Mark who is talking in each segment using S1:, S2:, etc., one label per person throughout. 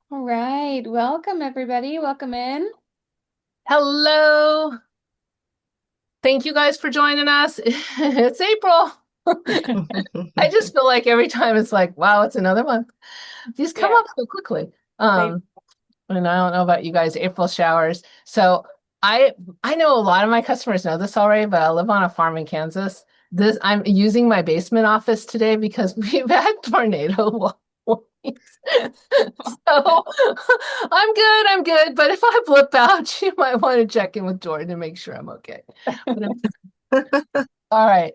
S1: All right. Welcome, everybody. Welcome in.
S2: Hello. Thank you guys for joining us. It's April. I just feel like every time it's like, wow, it's another month. These come
S1: Yeah.
S2: up so quickly.
S1: They,
S2: And I don't know about you guys, April showers. So I I know a lot of my customers know this already, but I live on a farm in Kansas. This I'm using my basement office today because we've had tornado warnings. So I'm good. But if I blip out, you might want to check in with Jordan and make sure I'm okay. But all right.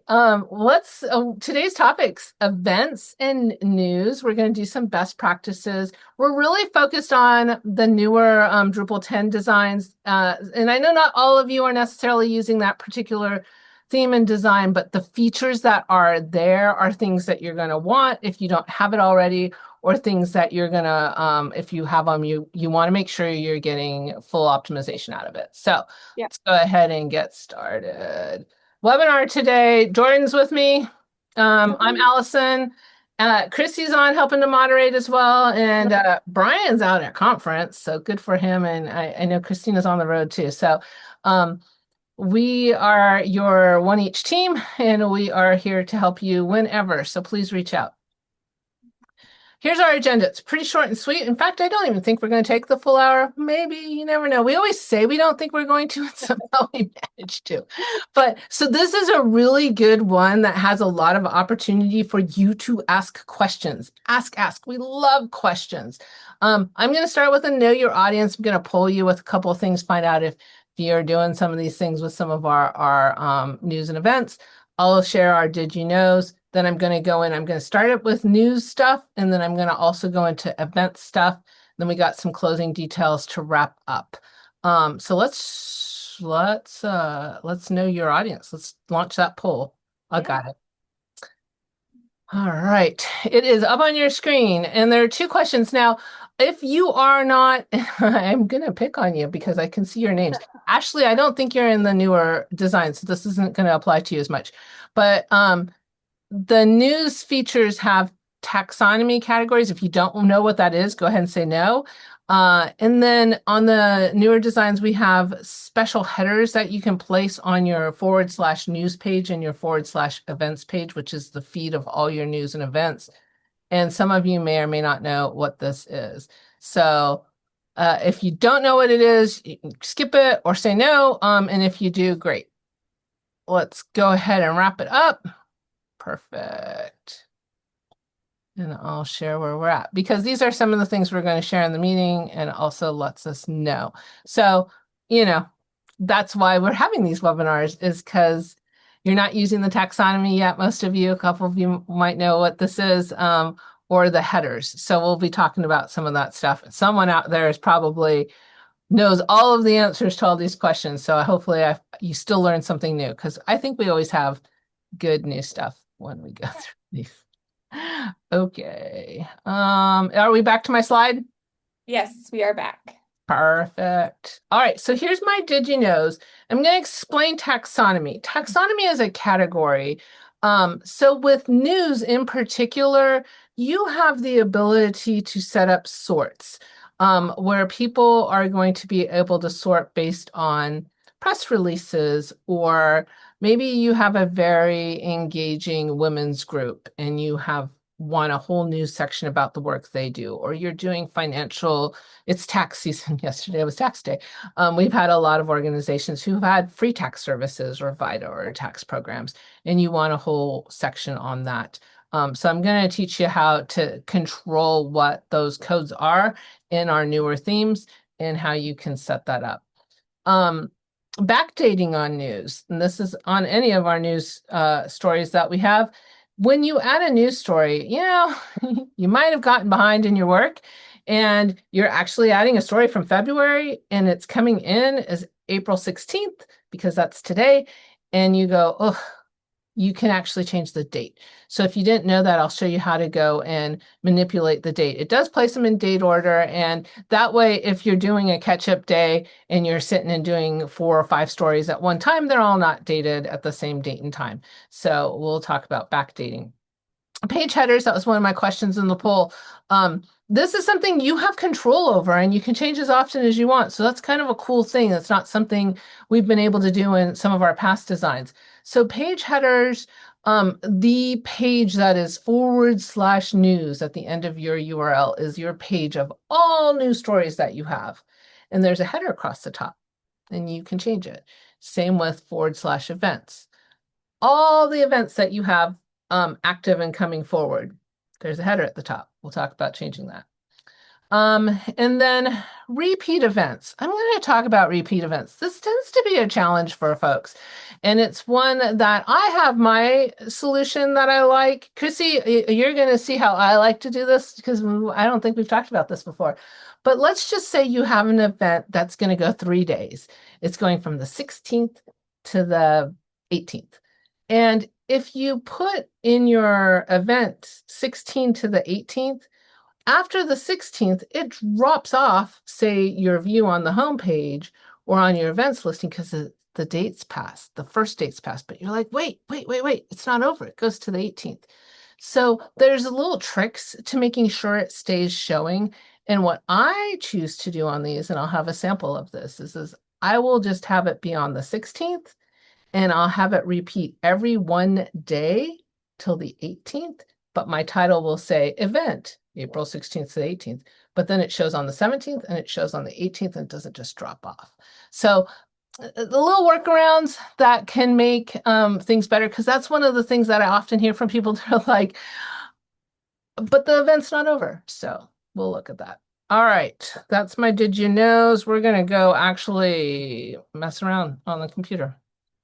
S2: Let's today's topics, events and news. We're going to do some best practices. We're really focused on the newer Drupal 10 designs. And I know not all of you are necessarily using that particular theme and design, but the features that are there are things that you're going to want if you don't have it already, or things that you're going to, if you have them, you want to make sure you're getting full optimization out of it. So
S1: yeah.
S2: let's go ahead and get started. Webinar today. Jordan's with me. I'm Allison. Christy's on helping to moderate as well. And Brian's out at conference, so good for him. And I know Christina's on the road too. So um, we are your one each team, and we are here to help you whenever. So please reach out. Here's our agenda. It's pretty short and sweet. In fact, I don't even think we're going to take the full hour. Maybe, you never know. We always say we don't think we're going to, and somehow we manage to. But so this is a really good one that has a lot of opportunity for you to ask questions. Ask. We love questions. I'm going to start with a know your audience. I'm going to poll you with a couple of things, find out if you're doing some of these things with some of our news and events. I'll share our did you knows. Then I'm going to go in, I'm going to start it with news stuff, and then I'm going to also go into event stuff. Then we got some closing details to wrap up. So let's know your audience. Let's launch that poll. I
S1: Yeah.
S2: got it. All right. It is up on your screen, and there are two questions. Now, if you are not, I'm going to pick on you because I can see your names. Ashley, I don't think you're in the newer design, so this isn't going to apply to you as much. But the news features have taxonomy categories. If you don't know what that is, go ahead and say no. And then on the newer designs, we have special headers that you can place on your / news page and your / events page, which is the feed of all your news and events. And some of you may or may not know what this is. So if you don't know what it is, you can skip it or say no. And if you do, great. Let's go ahead and wrap it up. Perfect. And I'll share where we're at because these are some of the things we're going to share in the meeting and also lets us know. So, you know, that's why we're having these webinars is because you're not using the taxonomy yet. Most of you, a couple of you might know what this is, or the headers. So we'll be talking about some of that stuff. Someone out there is probably knows all of the answers to all these questions. So hopefully you still learn something new because I think we always have good new stuff when we go through these. Okay. Are we back to my slide?
S1: Yes, we are back.
S2: Perfect. All right, so here's my did you knows. I'm going to explain taxonomy. Taxonomy is a category. So with news in particular, you have the ability to set up sorts, where people are going to be able to sort based on press releases, or maybe you have a very engaging women's group and you have want a whole news section about the work they do, or you're doing financial, it's tax season. Yesterday was tax day. We've had a lot of organizations who've had free tax services or VITA or tax programs, and you want a whole section on that. So I'm going to teach you how to control what those codes are in our newer themes and how you can set that up. Backdating on news, and this is on any of our news stories that we have. When you add a news story, you might have gotten behind in your work and you're actually adding a story from February and it's coming in as April 16th because that's today. And you go, oh, you can actually change the date. So if you didn't know that, I'll show you how to go and manipulate the date. It does place them in date order. And that way, if you're doing a catch-up day and you're sitting and doing 4 or 5 stories at one time, they're all not dated at the same date and time. So we'll talk about backdating. Page headers, that was one of my questions in the poll. This is something you have control over and you can change as often as you want. So that's kind of a cool thing. That's not something we've been able to do in some of our past designs. So page headers, the page that is /news at the end of your URL is your page of all news stories that you have. And there's a header across the top and you can change it. Same with /events. All the events that you have active and coming forward. There's a header at the top. We'll talk about changing that. And then repeat events. I'm going to talk about repeat events. This tends to be a challenge for folks. And it's one that I have my solution that I like. Chrissy, you're going to see how I like to do this because I don't think we've talked about this before. But let's just say you have an event that's going to go 3 days. It's going from the 16th to the 18th. And if you put in your event 16 to the 18th, after the 16th, it drops off, say, your view on the home page or on your events listing because the date's passed, the first date's passed, but you're like, wait, it's not over. It goes to the 18th. So there's little tricks to making sure it stays showing. And what I choose to do on these, and I'll have a sample of this, is I will just have it be on the 16th and I'll have it repeat every 1 day till the 18th, but my title will say event, April 16th to the 18th, but then it shows on the 17th and it shows on the 18th and it doesn't just drop off. So the little workarounds that can make things better, because that's one of the things that I often hear from people. They're like, but the event's not over. So we'll look at that. All right, that's my did you knows. We're going to go actually mess around on the computer.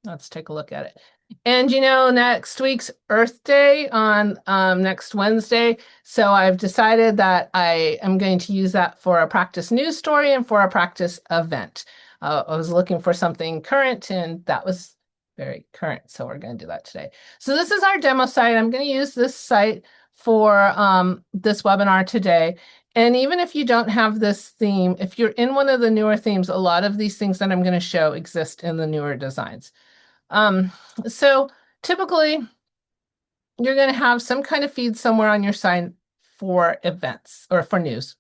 S2: Let's take a look at it. And next week's Earth Day on next Wednesday. So I've decided that I am going to use that for a practice news story and for a practice event. I was looking for something current and that was very current. So we're going to do that today. So this is our demo site. I'm going to use this site for this webinar today. And even if you don't have this theme, if you're in one of the newer themes, a lot of these things that I'm going to show exist in the newer designs. So typically you're going to have some kind of feed somewhere on your site for events or for news.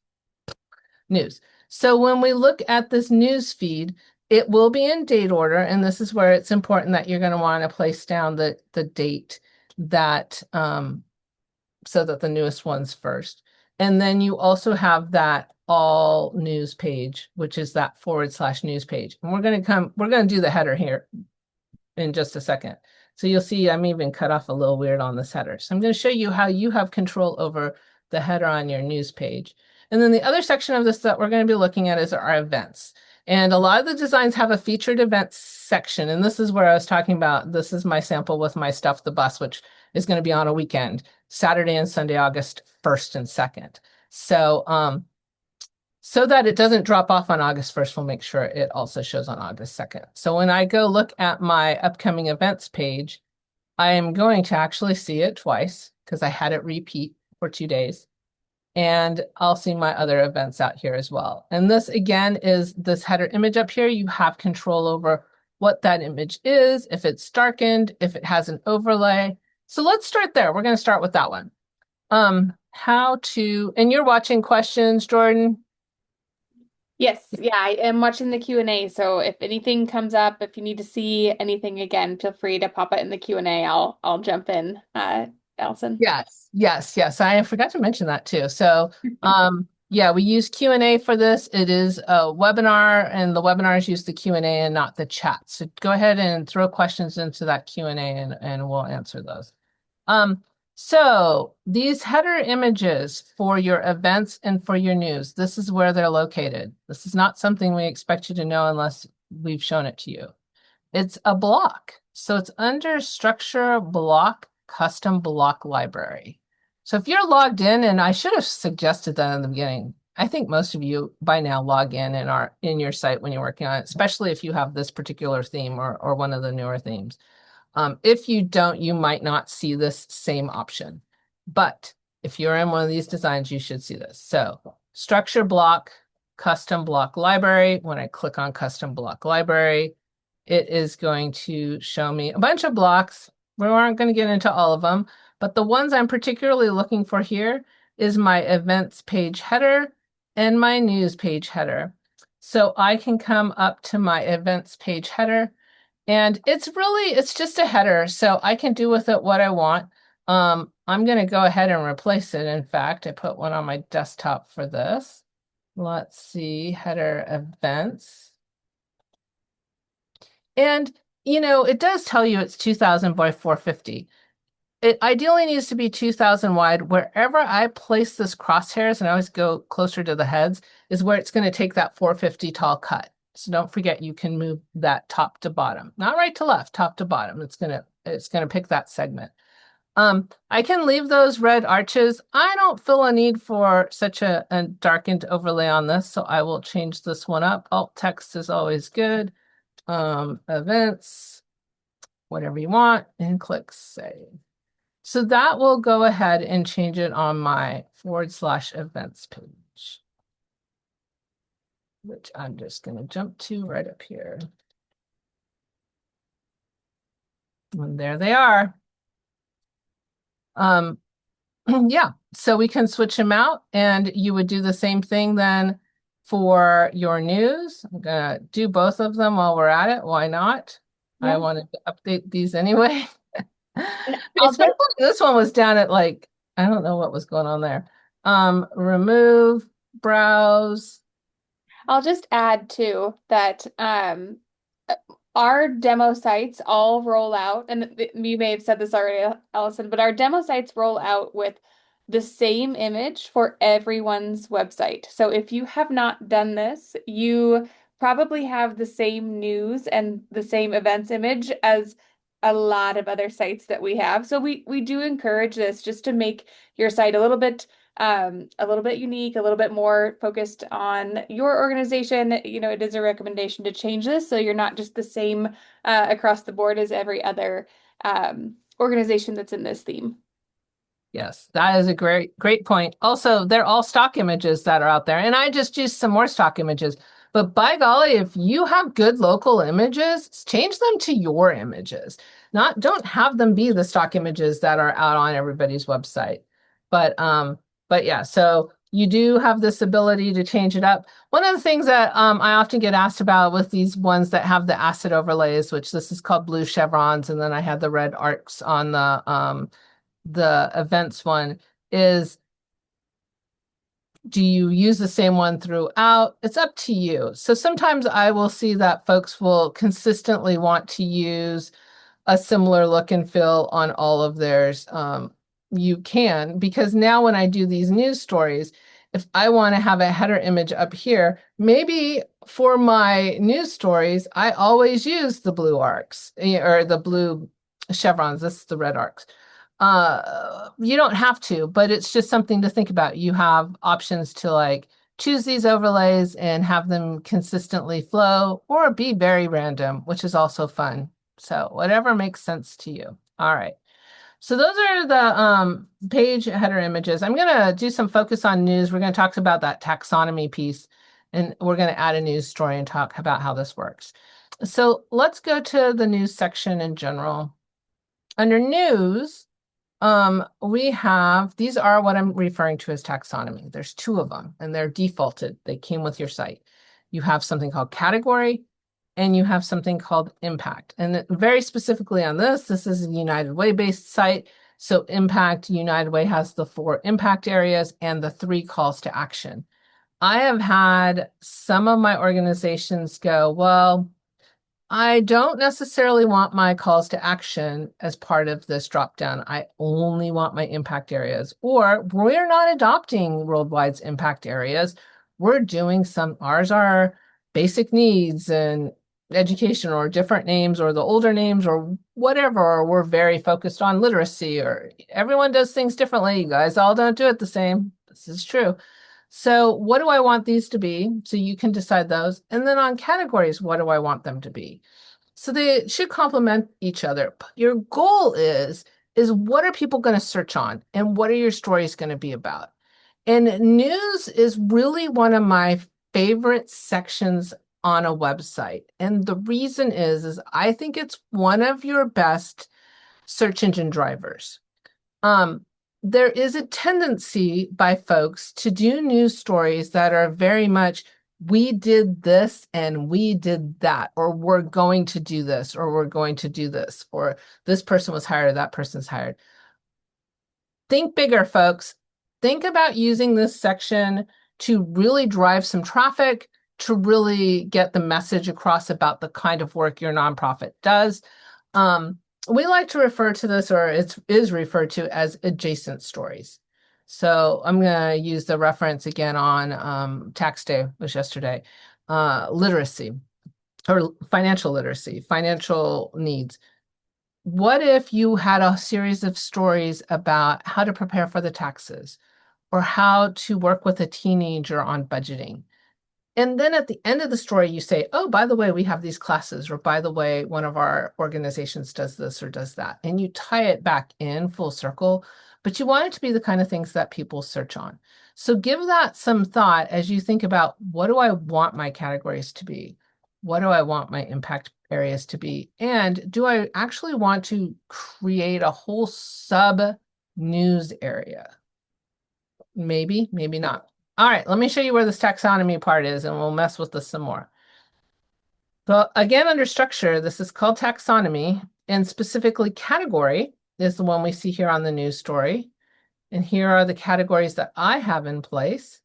S2: So when we look at this news feed, it will be in date order. And this is where it's important that you're going to want to place down the date that, so that the newest one's first. And then you also have that all news page, which is that /news page. And we're going to do the header here in just a second. So you'll see I'm even cut off a little weird on this header. So I'm going to show you how you have control over the header on your news page. And then the other section of this that we're going to be looking at is our events. And a lot of the designs have a featured events section. And this is where I was talking about, this is my sample with my Stuff the Bus, which is going to be on a weekend, Saturday and Sunday, August 1st and 2nd. So that it doesn't drop off on August 1st, we'll make sure it also shows on August 2nd. So when I go look at my upcoming events page, I am going to actually see it twice because I had it repeat for 2 days. And I'll see my other events out here as well. And this again is this header image up here. You have control over what that image is, if it's darkened, if it has an overlay. So let's start there. We're going to start with that one. And you're watching questions, Jordan?
S1: Yes, yeah, I am watching the Q&A. So if anything comes up, if you need to see anything again, feel free to pop it in the Q&A. I'll jump in, Allison.
S2: Yes. I forgot to mention that too. So yeah, we use Q&A for this. It is a webinar and the webinars use the Q&A and not the chat. So go ahead and throw questions into that Q&A and we'll answer those. So these header images for your events and for your news, this is where they're located. This is not something we expect you to know unless we've shown it to you. It's a block. So it's under Structure Block, Custom Block Library. So if you're logged in, and I should have suggested that in the beginning, I think most of you by now log in and are in your site when you're working on it, especially if you have this particular theme or one of the newer themes. If you don't, you might not see this same option. But if you're in one of these designs, you should see this. So Structure Block, Custom Block Library. When I click on Custom Block Library, it is going to show me a bunch of blocks. We aren't going to get into all of them, But the ones I'm particularly looking for here is my events page header and my news page header. So I can come up to my events page header, and it's just a header, so I can do with it what I want. I'm going to go ahead and replace it. In fact, I put one on my desktop for this. Let's see, header events. And, it does tell you it's 2000 by 450. It ideally needs to be 2000 wide. Wherever I place this crosshairs, and I always go closer to the heads, is where it's going to take that 450 tall cut. So don't forget you can move that top to bottom, not right to left, top to bottom. It's gonna pick that segment. I can leave those red arches. I don't feel a need for such a darkened overlay on this, so I will change this one up. Alt text is always good. Events, whatever you want, and click save. So that will go ahead and change it on my /events page, which I'm just going to jump to right up here. And there they are. Yeah, so we can switch them out, and you would do the same thing then for your news. I'm gonna do both of them while we're at it. Why not? I
S1: Yeah.
S2: wanted to update these anyway.
S1: And I'll
S2: Especially
S1: just
S2: this one was down at like, I don't know what was going on there. Remove, browse.
S1: I'll just add too that uh, our demo sites all roll out, and you may have said this already, Allison, but our demo sites roll out with the same image for everyone's website. So if you have not done this, you probably have the same news and the same events image as a lot of other sites that we have. So we do encourage this just to make your site a little bit unique, a little bit more focused on your organization. It is a recommendation to change this so you're not just the same across the board as every other organization that's in this theme.
S2: Yes, that is a great point. Also, they're all stock images that are out there, and I just used some more stock images. But by golly, if you have good local images, change them to your images. Don't have them be the stock images that are out on everybody's website. But yeah, so you do have this ability to change it up. One of the things that I often get asked about with these ones that have the acid overlays, which this is called blue chevrons, and then I had the red arcs on the events one, is do you use the same one throughout? It's up to you. So sometimes I will see that folks will consistently want to use a similar look and feel on all of theirs. You can, because now when I do these news stories, if I want to have a header image up here, maybe for my news stories, I always use the blue arcs or the blue chevrons. This is the red arcs. You don't have to, but it's just something to think about. You have options to like choose these overlays and have them consistently flow or be very random, which is also fun. So whatever makes sense to you. All right. So those are the page header images. I'm going to do some focus on news. We're going to talk about that taxonomy piece, and we're going to add a news story and talk about how this works. So let's go to the news section in general. Under news, we have, these are what I'm referring to as taxonomy. There's two of them, and they're defaulted. They came with your site. You have something called category, and you have something called impact. And very specifically on this is a United Way-based site. So impact, United Way has the 4 impact areas and the 3 calls to action. I have had some of my organizations go, well, I don't necessarily want my calls to action as part of this dropdown. I only want my impact areas. Or we're not adopting Worldwide's impact areas. We're doing ours are basic needs and education or different names or the older names or whatever. Or we're very focused on literacy, or everyone does things differently. You guys all don't do it the same. This is true. So what do I want these to be? So you can decide those. And then on categories, what do I want them to be? So they should complement each other. But your goal is what are people going to search on, and what are your stories going to be about? And news is really one of my favorite sections on a website. And the reason is I think it's one of your best search engine drivers. Um, there is a tendency by folks to do news stories that are very much, we did this and we did that, or we're going to do this, or we're going to do this, or this person was hired, or that person's hired. Think bigger, folks. Think about using this section to really drive some traffic, to really get the message across about the kind of work your nonprofit does. We like to refer to this, or it is referred to as adjacent stories. So I'm going to use the reference again on tax day was yesterday. Literacy or financial literacy, financial needs. What if you had a series of stories about how to prepare for the taxes or how to work with a teenager on budgeting? And then at the end of the story, you say, oh, by the way, we have these classes, or by the way, one of our organizations does this or does that. And you tie it back in full circle, but you want it to be the kind of things that people search on. So give that some thought as you think about, what do I want my categories to be? What do I want my impact areas to be? And do I actually want to create a whole sub news area? Maybe, maybe not. All right, let me show you where this taxonomy part is, and we'll mess with this some more. So again, under structure, this is called taxonomy, and specifically category is the one we see here on the news story. And here are the categories that I have in place.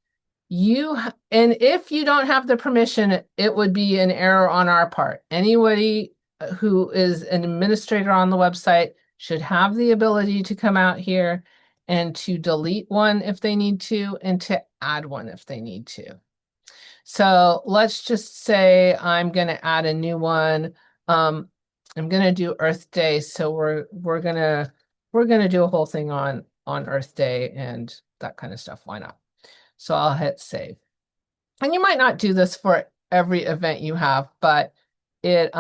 S2: And if you don't have the permission, it would be an error on our part. Anybody who is an administrator on the website should have the ability to come out here and to delete one if they need to, and to add one if they need to. So let's just say I'm going to add a new one. I'm going to do Earth Day, so we're going to do a whole thing on Earth Day and that kind of stuff. Why not? So I'll hit save. And you might not do this for every event you have, but it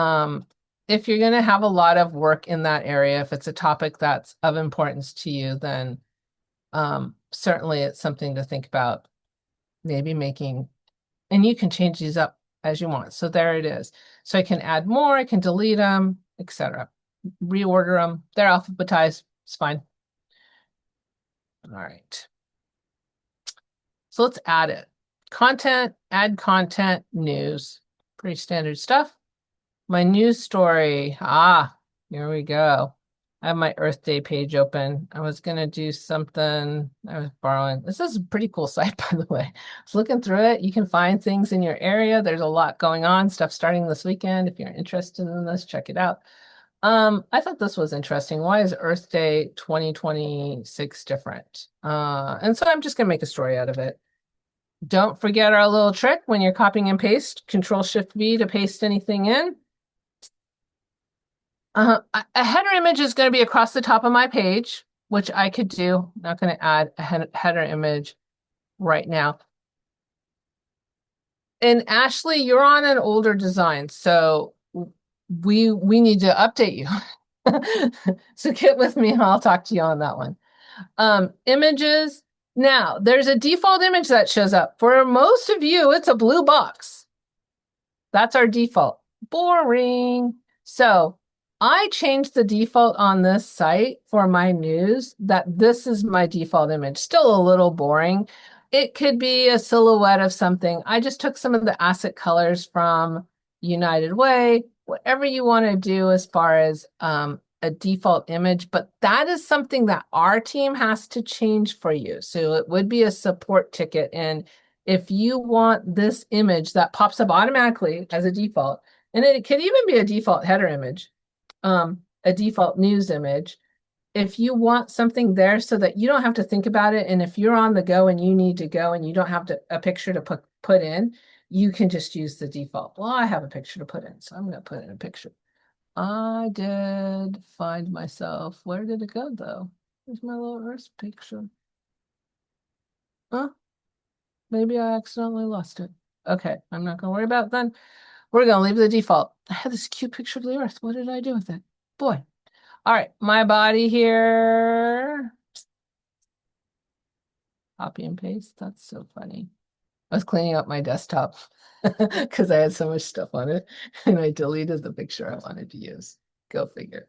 S2: if you're going to have a lot of work in that area, if it's a topic that's of importance to you, then certainly it's something to think about maybe making, and you can change these up as you want. So there it is. So I can add more, I can delete them, etc. Reorder them. They're alphabetized. It's fine. All right. So let's add it. Content, add content, news. Pretty standard stuff. My news story. Here we go. I have my Earth Day page open. I was going to do something. I was borrowing. This is a pretty cool site, by the way. I was looking through it. You can find things in your area. There's a lot going on, stuff starting this weekend. If you're interested in this, check it out. I thought this was interesting. Why is Earth Day 2026 different? And so I'm just going to make a story out of it. Don't forget our little trick when you're copying and paste, Control-Shift-V to paste anything in. A header image is going to be across the top of my page, which I could do. I'm not going to add a header image right now. And Ashley, you're on an older design, so we need to update you. So get with me and I'll talk to you on that one. Images. Now, there's a default image that shows up. For most of you, it's a blue box. That's our default. Boring. So I changed the default on this site for my news that this is my default image. Still a little boring. It could be a silhouette of something. I just took some of the asset colors from United Way, whatever you want to do as far as a default image, but that is something that our team has to change for you. So it would be a support ticket. And if you want this image that pops up automatically as a default, and it could even be a default header image, a default news image, if you want something there so that you don't have to think about it, and if you're on the go and you need to go and you don't have a picture to put in, you can just use the default. Well, I have a picture to put in, so I'm going to put in a picture. I did find myself. Where did it go, though? There's my little Earth picture. Huh? Maybe I accidentally lost it. Okay, I'm not going to worry about it then. We're going to leave the default. I had this cute picture of the Earth. What did I do with it? Boy. All right, my body here. Copy and paste. That's so funny. I was cleaning up my desktop because I had so much stuff on it, and I deleted the picture I wanted to use. Go figure.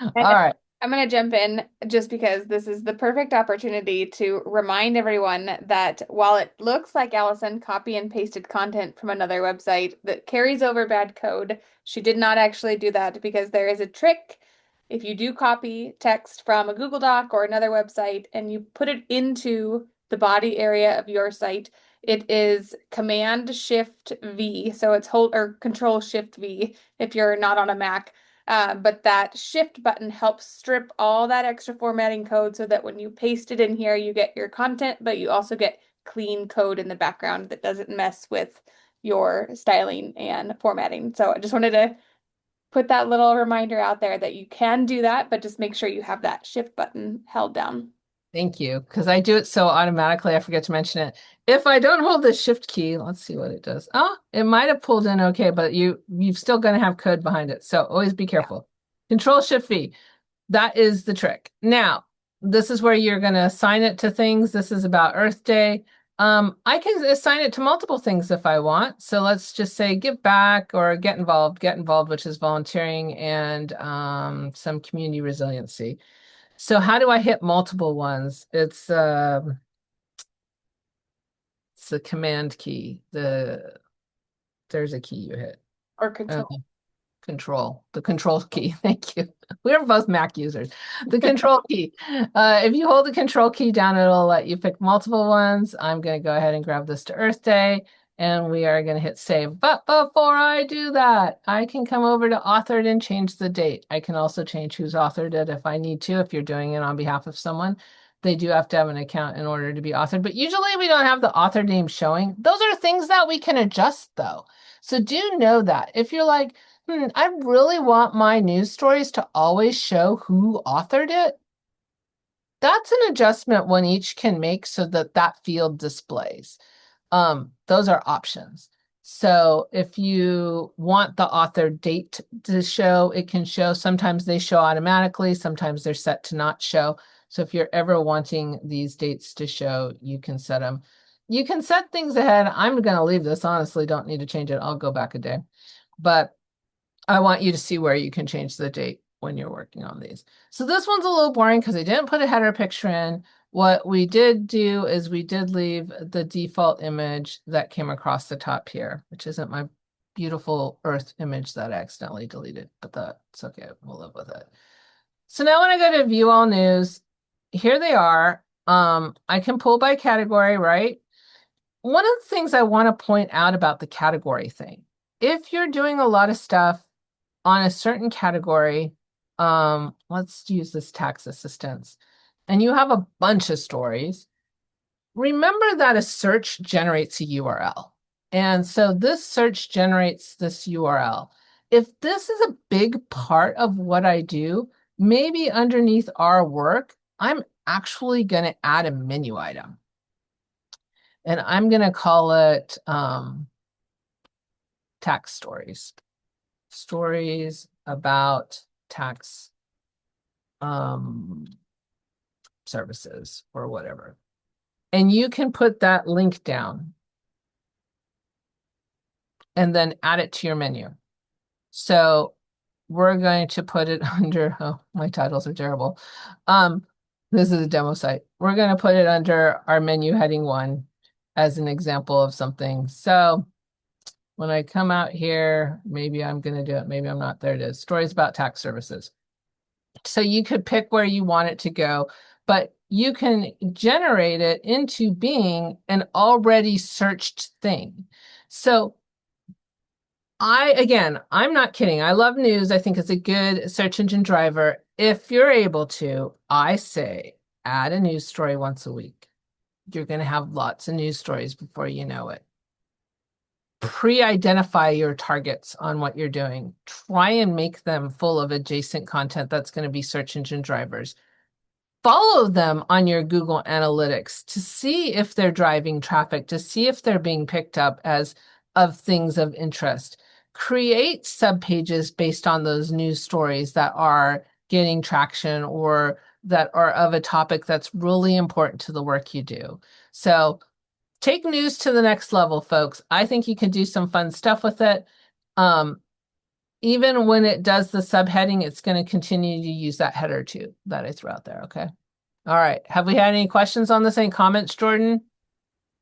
S2: All right.
S1: I'm going to jump in just because this is the perfect opportunity to remind everyone that while it looks like Allison copy and pasted content from another website that carries over bad code, she did not actually do that because there is a trick. If you do copy text from a Google Doc or another website and you put it into the body area of your site, it is Command Shift V. So it's hold or Control Shift V if you're not on a Mac. But that shift button helps strip all that extra formatting code so that when you paste it in here, you get your content, but you also get clean code in the background that doesn't mess with your styling and formatting. So I just wanted to put that little reminder out there that you can do that, but just make sure you have that shift button held down.
S2: Thank you, because I do it so automatically, I forget to mention it. If I don't hold the shift key, let's see what it does. Oh, it might have pulled in okay, but you've still going to have code behind it. So always be
S1: Yeah.
S2: careful. Control Shift V. That is the trick. Now, this is where you're going to assign it to things. This is about Earth Day. I can assign it to multiple things if I want. So let's just say give back or get involved, which is volunteering and some community resiliency. So how do I hit multiple ones? It's the command key. There's a key you hit.
S1: Or
S2: Uh,
S1: control.
S2: Control, the control key. Thank you. We're both Mac users. The control key. If you hold the control key down, it'll let you pick multiple ones. I'm going to go ahead and grab this to Earth Day, and we are going to hit save. But before I do that, I can come over to authored and change the date. I can also change who's authored it if I need to, if you're doing it on behalf of someone. They do have to have an account in order to be authored, but usually we don't have the author name showing. Those are things that we can adjust though. So do know that. If you're like, I really want my news stories to always show who authored it. That's an adjustment one each can make so that that field displays. Those are options. So if you want the author date to show, it can show. Sometimes they show automatically, sometimes they're set to not show. So if you're ever wanting these dates to show, you can set them. You can set things ahead. I'm going to leave this, honestly, don't need to change it. I'll go back a day. But I want you to see where you can change the date when you're working on these. So this one's a little boring because I didn't put a header picture in. What we did do is we did leave the default image that came across the top here, which isn't my beautiful Earth image that I accidentally deleted, but that's okay. We'll live with it. So now when I go to view all news, here they are. I can pull by category, right? One of the things I want to point out about the category thing, if you're doing a lot of stuff on a certain category, let's use this tax assistance, and you have a bunch of stories, remember that a search generates a URL. And so this search generates this URL. If this is a big part of what I do, maybe underneath our work, I'm actually going to add a menu item. And I'm going to call it tax stories. Stories about tax services or whatever. And you can put that link down and then add it to your menu. So we're going to put it under, oh, my titles are terrible. This is a demo site. We're going to put it under our menu heading 1 as an example of something. So when I come out here, maybe I'm going to do it. Maybe I'm not. There it is. Stories about tax services. So you could pick where you want it to go, but you can generate it into being an already searched thing. So I'm not kidding. I love news. I think it's a good search engine driver. If you're able to, I say add a news story once a week. You're going to have lots of news stories before you know it. Pre-identify your targets on what you're doing. Try and make them full of adjacent content that's going to be search engine drivers. Follow them on your Google Analytics to see if they're driving traffic, to see if they're being picked up as of things of interest. Create subpages based on those news stories that are getting traction or that are of a topic that's really important to the work you do. So take news to the next level, folks. I think you can do some fun stuff with it. even when it does the subheading, it's going to continue to use that header too that I threw out there. Okay. All right. Have we had any questions on this? Any comments, Jordan?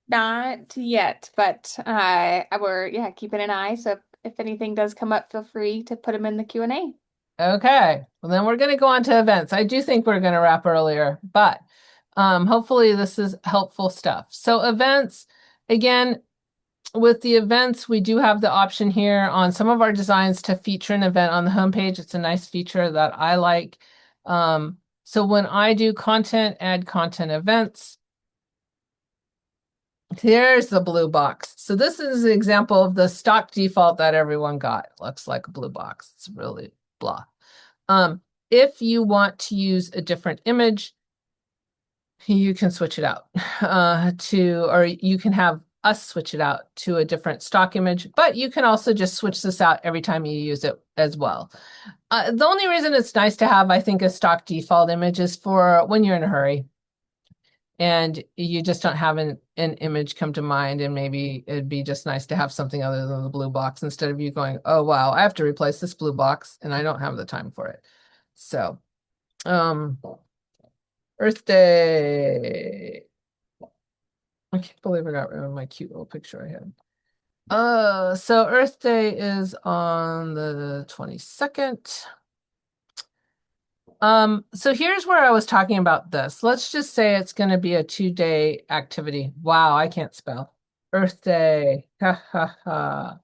S1: Not yet, but we're yeah keeping an eye. So if anything does come up, feel free to put them in the Q&A.
S2: Okay. Well, then we're going to go on to events. I do think we're going to wrap earlier, but hopefully this is helpful stuff. So events, again, with the events, we do have the option here on some of our designs to feature an event on the homepage. It's a nice feature that I like. So when I do content, add content events, here's the blue box. So this is an example of the stock default that everyone got. It looks like a blue box. It's really blah. If you want to use a different image, you can switch it out or you can have us switch it out to a different stock image, but you can also just switch this out every time you use it as well. The only reason it's nice to have, I think, a stock default image is for when you're in a hurry and you just don't have an image come to mind, and maybe it'd be just nice to have something other than the blue box instead of you going, oh, wow, I have to replace this blue box and I don't have the time for it. So, Earth Day. I can't believe I got rid of my cute little picture I had. So Earth Day is on the 22nd. So here's where I was talking about this. Let's just say it's going to be a 2-day activity. Wow, I can't spell. Earth Day. Ha ha ha.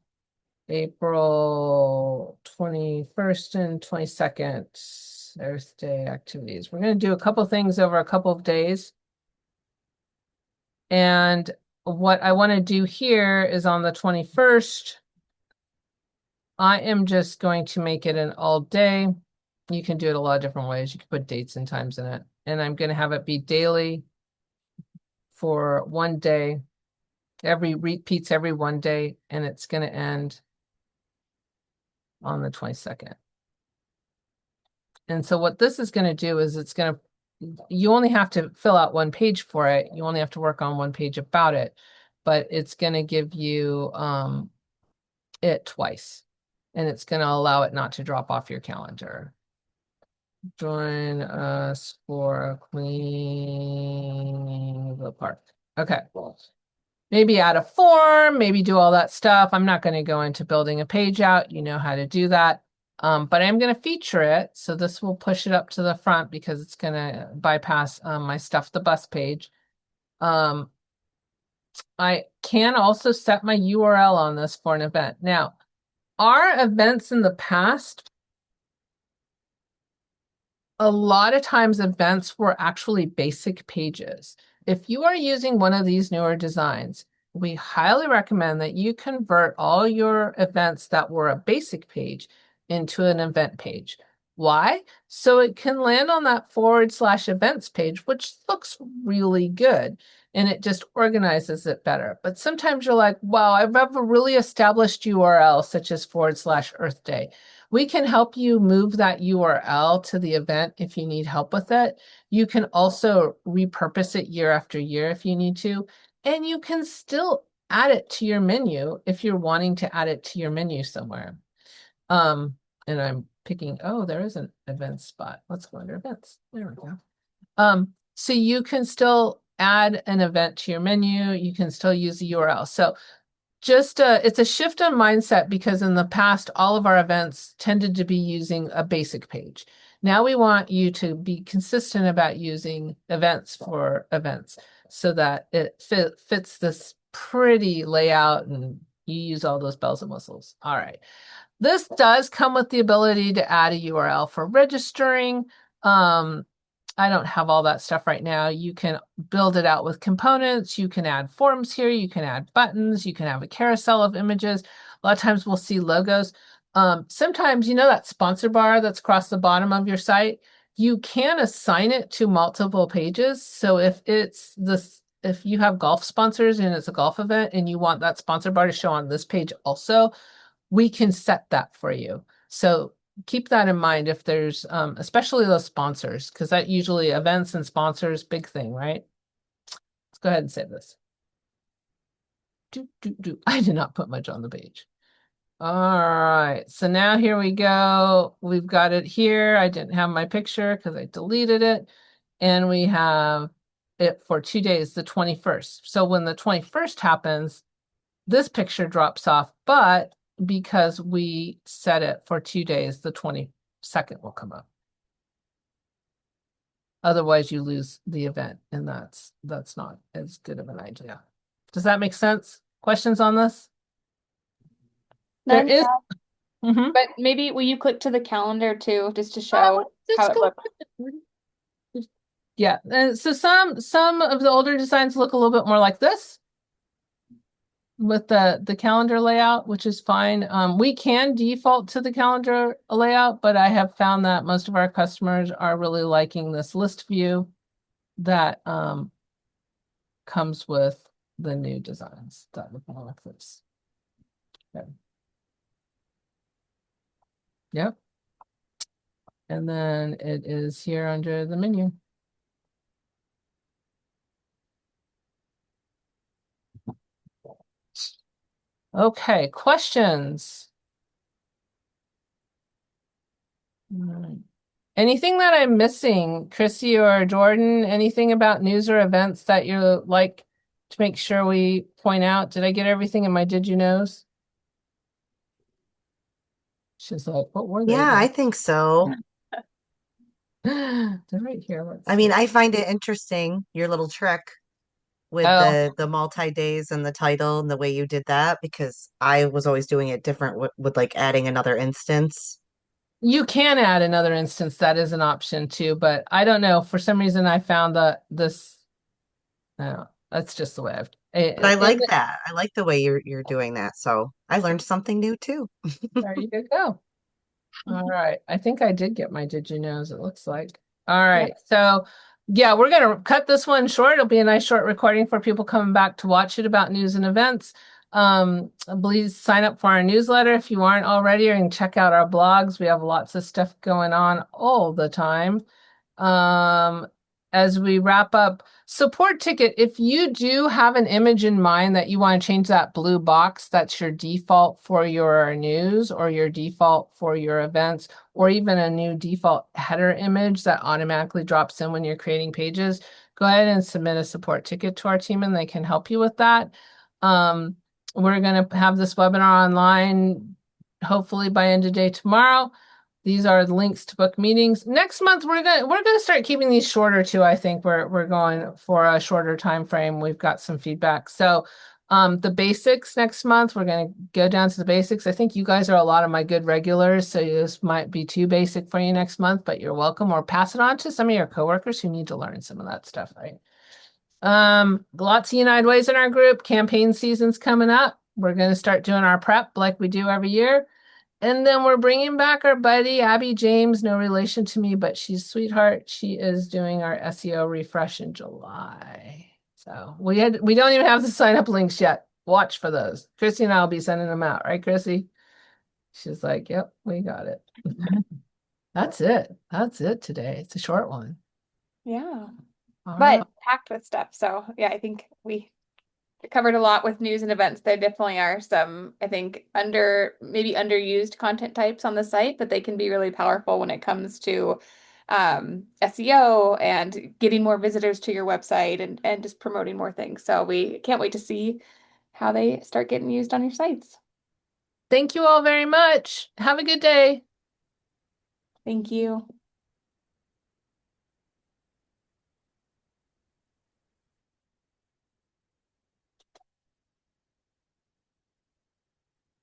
S2: April 21st and 22nd. Earth Day activities. We're going to do a couple things over a couple of days. And what I want to do here is on the 21st, I am just going to make it an all day. You can do it a lot of different ways. You can put dates and times in it. And I'm going to have it be daily for 1 day. Repeats every 1 day, and it's going to end on the 22nd. And so what this is going to do is you only have to fill out 1 page for it. You only have to work on 1 page about it, but it's going to give you it twice, and it's going to allow it not to drop off your calendar. Join us for cleaning the park. Okay. Maybe add a form, maybe do all that stuff. I'm not going to go into building a page out. You know how to do that. But I'm going to feature it. So this will push it up to the front because it's going to bypass my Stuff the Bus page. I can also set my URL on this for an event. Now, our events in the past, a lot of times events were actually basic pages. If you are using one of these newer designs, we highly recommend that you convert all your events that were a basic page into an event page. Why? So it can land on that /events page, which looks really good, and it just organizes it better. But sometimes you're like, wow, I have a really established URL such as /Earth Day. We can help you move that URL to the event if you need help with it. You can also repurpose it year after year if you need to, and you can still add it to your menu if you're wanting to add it to your menu somewhere. And I'm picking, oh, there is an event spot. Let's go under events. There we go. So you can still add an event to your menu. You can still use the URL. So just it's a shift in mindset, because in the past, all of our events tended to be using a basic page. Now we want you to be consistent about using events for events so that it fits this pretty layout and you use all those bells and whistles. All right. This does come with the ability to add a URL for registering. I don't have all that stuff right now. You can build it out with components. You can add forms here. You can add buttons. You can have a carousel of images. A lot of times we'll see logos. Sometimes, you know, that sponsor bar that's across the bottom of your site, you can assign it to multiple pages. So if you have golf sponsors and it's a golf event and you want that sponsor bar to show on this page also, we can set that for you. So keep that in mind if there's, especially those sponsors, because that usually events and sponsors, big thing, right? Let's go ahead and save this. I did not put much on the page. All right. So now here we go. We've got it here. I didn't have my picture because I deleted it. And we have it for 2 days, the 21st. So when the 21st happens, this picture drops off, but because we set it for 2 days, the 22nd will come up. Otherwise, you lose the event, and that's not as good of an idea. Does that make sense? Questions on this? There
S1: None,
S2: is. Mhm.
S1: but maybe will you click to the calendar too, just to
S2: Oh,
S1: show how
S2: let's
S1: it
S2: go.
S1: looks?
S2: Yeah, and so some of the older designs look a little bit more like this with the calendar layout, which is fine. We can default to the calendar layout, but I have found that most of our customers are really liking this list view that comes with the new designs that look more like this. Okay. Yep. And then it is here under the menu. Okay, questions? Mm. Anything that I'm missing, Chrissy or Jordan? Anything about news or events that you like to make sure we point out? Did I get everything in my did you knows? She's like, what were they
S3: Yeah, I
S2: again?
S3: think so.
S2: They're right here. Let's
S3: I
S2: see.
S3: mean, I find it interesting, your little trick with
S2: Oh,
S3: the multi-days and the title and the way you did that, because I was always doing it different with like adding another instance.
S2: you can add another instance. That is an option too, but I don't know. For some reason, I found that this. No, that's just the way I've.
S3: But I
S2: In
S3: like that. I like the way you're doing that. So I learned something new too.
S2: there you go. All right. I think I did get my did you knows, it looks like. All
S1: Yep.
S2: right. So yeah, we're gonna cut this one short. It'll be a nice short recording for people coming back to watch it about news and events. Please sign up for our newsletter if you aren't already, or you can check out our blogs. We have lots of stuff going on all the time. Um, as we wrap up, support ticket, if you do have an image in mind that you want to change that blue box, that's your default for your news or your default for your events, or even a new default header image that automatically drops in when you're creating pages, go ahead and submit a support ticket to our team and they can help you with that. We're going to have this webinar online hopefully by end of day tomorrow. These are the links to book meetings. Next month we're gonna start keeping these shorter too. I think we're going for a shorter time frame. We've got some feedback. So the basics next month, we're gonna go down to the basics. I think you guys are a lot of my good regulars, so this might be too basic for you next month, but you're welcome, or pass it on to some of your coworkers who need to learn some of that stuff, right? Lots of United Ways in our group. Campaign season's coming up. We're gonna start doing our prep like we do every year. And then we're bringing back our buddy, Abby James, no relation to me, but she's a sweetheart. She is doing our SEO refresh in July. So we don't even have the sign up links yet. Watch for those. Chrissy and I'll be sending them out, right, Chrissy? She's like, yep, we got it. That's it. That's it today. It's a short one.
S1: Yeah.
S2: All right.
S1: But packed with stuff. So yeah, I think we covered a lot with news and events. There definitely are some, I think, maybe underused content types on the site, but they can be really powerful when it comes to SEO and getting more visitors to your website and just promoting more things. So we can't wait to see how they start getting used on your sites.
S2: Thank you all very much. Have a good day.
S1: Thank you.